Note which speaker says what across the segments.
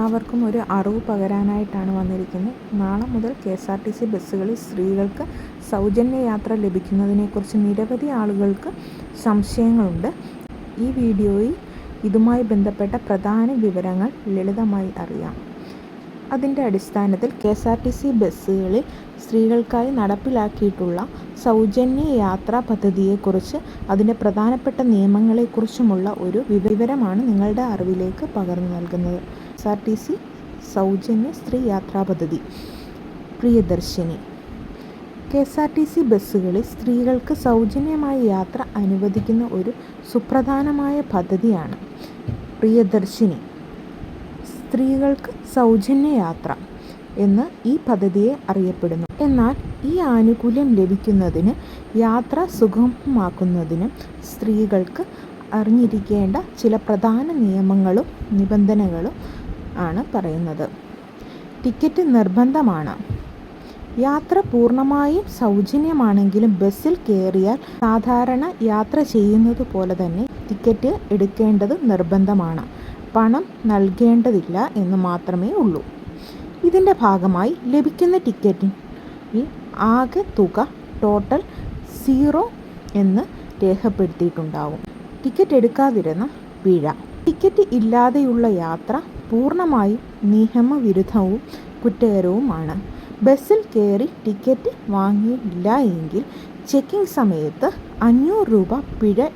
Speaker 1: എല്ലാവർക്കും ഒരു അറിവ് പകരാനായിട്ടാണ് വന്നിരിക്കുന്നത്. നാളെ മുതൽ KSRTC ബസ്സുകളിൽ സ്ത്രീകൾക്ക് സൗജന്യ യാത്ര ലഭിക്കുന്നതിനെക്കുറിച്ച് നിരവധി ആളുകൾക്ക് സംശയങ്ങളുണ്ട്. ഈ വീഡിയോയിൽ ഇതുമായി ബന്ധപ്പെട്ട പ്രധാന വിവരങ്ങൾ ലളിതമായി അറിയാം. അതിൻ്റെ അടിസ്ഥാനത്തിൽ KSRTC ബസ്സുകളിൽ സ്ത്രീകൾക്കായി നടപ്പിലാക്കിയിട്ടുള്ള സൗജന്യ യാത്രാ പദ്ധതിയെക്കുറിച്ച് അതിൻ്റെ പ്രധാനപ്പെട്ട നിയമങ്ങളെക്കുറിച്ചുമുള്ള ഒരു വിവരമാണ് നിങ്ങളുടെ അറിവിലേക്ക് പകർന്നു നൽകുന്നത്. KSRTC സൗജന്യ സ്ത്രീ യാത്രാ പദ്ധതി പ്രിയദർശിനി. KSRTC ബസ്സുകളിൽ സ്ത്രീകൾക്ക് സൗജന്യമായി യാത്ര അനുവദിക്കുന്ന ഒരു സുപ്രധാനമായ പദ്ധതിയാണ് പ്രിയദർശിനി. സ്ത്രീകൾക്ക് സൗജന്യ യാത്ര എന്ന് ഈ പദ്ധതിയെ അറിയപ്പെടുന്നു. എന്നാൽ ഈ ആനുകൂല്യം ലഭിക്കുന്നതിന് യാത്ര സുഗമമാക്കുന്നതിനും സ്ത്രീകൾക്ക് അറിഞ്ഞിരിക്കേണ്ട ചില പ്രധാന നിയമങ്ങളും നിബന്ധനകളും ആണ് പറയുന്നത്. ടിക്കറ്റ് നിർബന്ധമാണ്. യാത്ര പൂർണ്ണമായും സൗജന്യമാണെങ്കിലും ബസ്സിൽ കയറിയാൽ സാധാരണ യാത്ര ചെയ്യുന്നത് പോലെ തന്നെ ടിക്കറ്റ് എടുക്കേണ്ടത് നിർബന്ധമാണ്. പണം നൽകേണ്ടതില്ല എന്ന് മാത്രമേ ഉള്ളൂ. ഇതിൻ്റെ ഭാഗമായി ലഭിക്കുന്ന ടിക്കറ്റിൽ ആകെ തുക ടോട്ടൽ 0 എന്ന് രേഖപ്പെടുത്തിയിട്ടുണ്ടാവും. ടിക്കറ്റ് എടുക്കാതിരുന്ന പിഴ. ടിക്കറ്റ് ഇല്ലാതെയുള്ള യാത്ര പൂർണ്ണമായും നിയമവിരുദ്ധവും കുറ്റകരവുമാണ്. ബസ്സിൽ കയറി ടിക്കറ്റ് വാങ്ങിയില്ല എങ്കിൽ ചെക്കിംഗ് സമയത്ത് 500 രൂപ പിഴ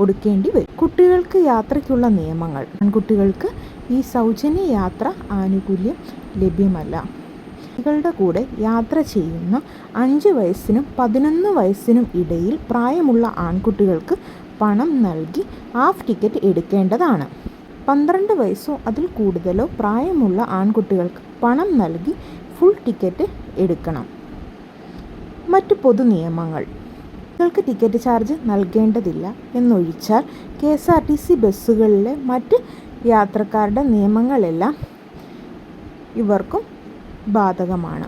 Speaker 1: ഒടുക്കേണ്ടി വരും. കുട്ടികൾക്ക് യാത്രയ്ക്കുള്ള നിയമങ്ങൾ. ആൺകുട്ടികൾക്ക് ഈ സൗജന്യ യാത്ര ആനുകൂല്യം ലഭ്യമല്ല. കുട്ടികളുടെ കൂടെ യാത്ര ചെയ്യുന്ന 5 വയസ്സിനും 11 വയസ്സിനും ഇടയിൽ പ്രായമുള്ള ആൺകുട്ടികൾക്ക് പണം നൽകി ഹാഫ് ടിക്കറ്റ് എടുക്കേണ്ടതാണ്. 12 വയസ്സോ അതിൽ കൂടുതലോ പ്രായമുള്ള ആൺകുട്ടികൾക്ക് പണം നൽകി ഫുൾ ടിക്കറ്റ് എടുക്കണം. മറ്റ് പൊതു നിയമങ്ങൾ. കുട്ടികൾക്ക് ടിക്കറ്റ് ചാർജ് നൽകേണ്ടതില്ല എന്നൊഴിച്ചാൽ KSRTC ബസ്സുകളിലെ മറ്റ് യാത്രക്കാരുടെ നിയമങ്ങളെല്ലാം ഇവർക്കും ബാധകമാണ്.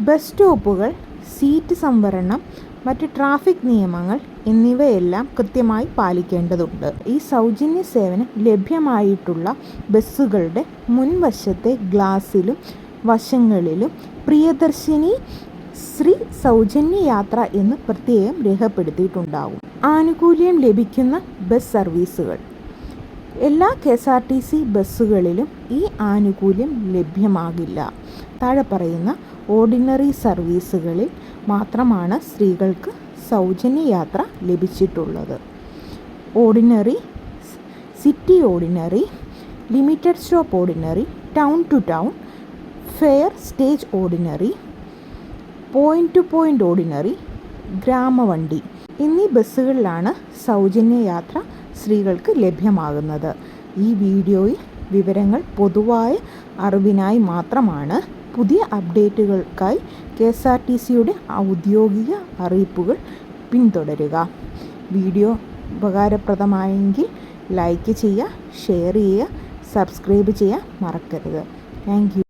Speaker 1: ബസ് സ്റ്റോപ്പുകൾ, സീറ്റ് സംവരണം, മറ്റ് ട്രാഫിക് നിയമങ്ങൾ എന്നിവയെല്ലാം കൃത്യമായി പാലിക്കേണ്ടതുണ്ട്. ഈ സൗജന്യ സേവനം ലഭ്യമായിട്ടുള്ള ബസ്സുകളുടെ മുൻവശത്തെ ഗ്ലാസിലും വശങ്ങളിലും പ്രിയദർശിനി ശ്രീ സൗജന്യ യാത്ര എന്ന് പ്രത്യേകം രേഖപ്പെടുത്തിയിട്ടുണ്ടാകും. ആനുകൂല്യം ലഭിക്കുന്ന ബസ് സർവീസുകൾ. എല്ലാ KSRTC ബസ്സുകളിലും ഈ ആനുകൂല്യം ലഭ്യമാകില്ല. താഴെ പറയുന്ന ഓർഡിനറി സർവീസുകളിൽ മാത്രമാണ് സ്ത്രീകൾക്ക് സൗജന്യ യാത്ര ലഭിച്ചിട്ടുള്ളത്. Ordinary, city ordinary, limited stop ordinary, town to town, fare stage ordinary, point to point ordinary, ഗ്രാമവണ്ടി എന്നീ ബസ്സുകളിലാണ് സൗജന്യ യാത്ര സ്ത്രീകൾക്ക് ലഭ്യമാകുന്നത്. ഈ വീഡിയോയിൽ വിവരങ്ങൾ പൊതുവായ അറിവിനായി മാത്രമാണ്. പുതിയ അപ്ഡേറ്റുകൾക്കായി KSRTCയുടെ ഔദ്യോഗിക അറിയിപ്പുകൾ പിന്തുടരുക. വീഡിയോ ഉപകാരപ്രദമായെങ്കിൽ ലൈക്ക് ചെയ്യുക, ഷെയർ ചെയ്യുക, സബ്സ്ക്രൈബ് ചെയ്യാൻ മറക്കരുത്. Thank you.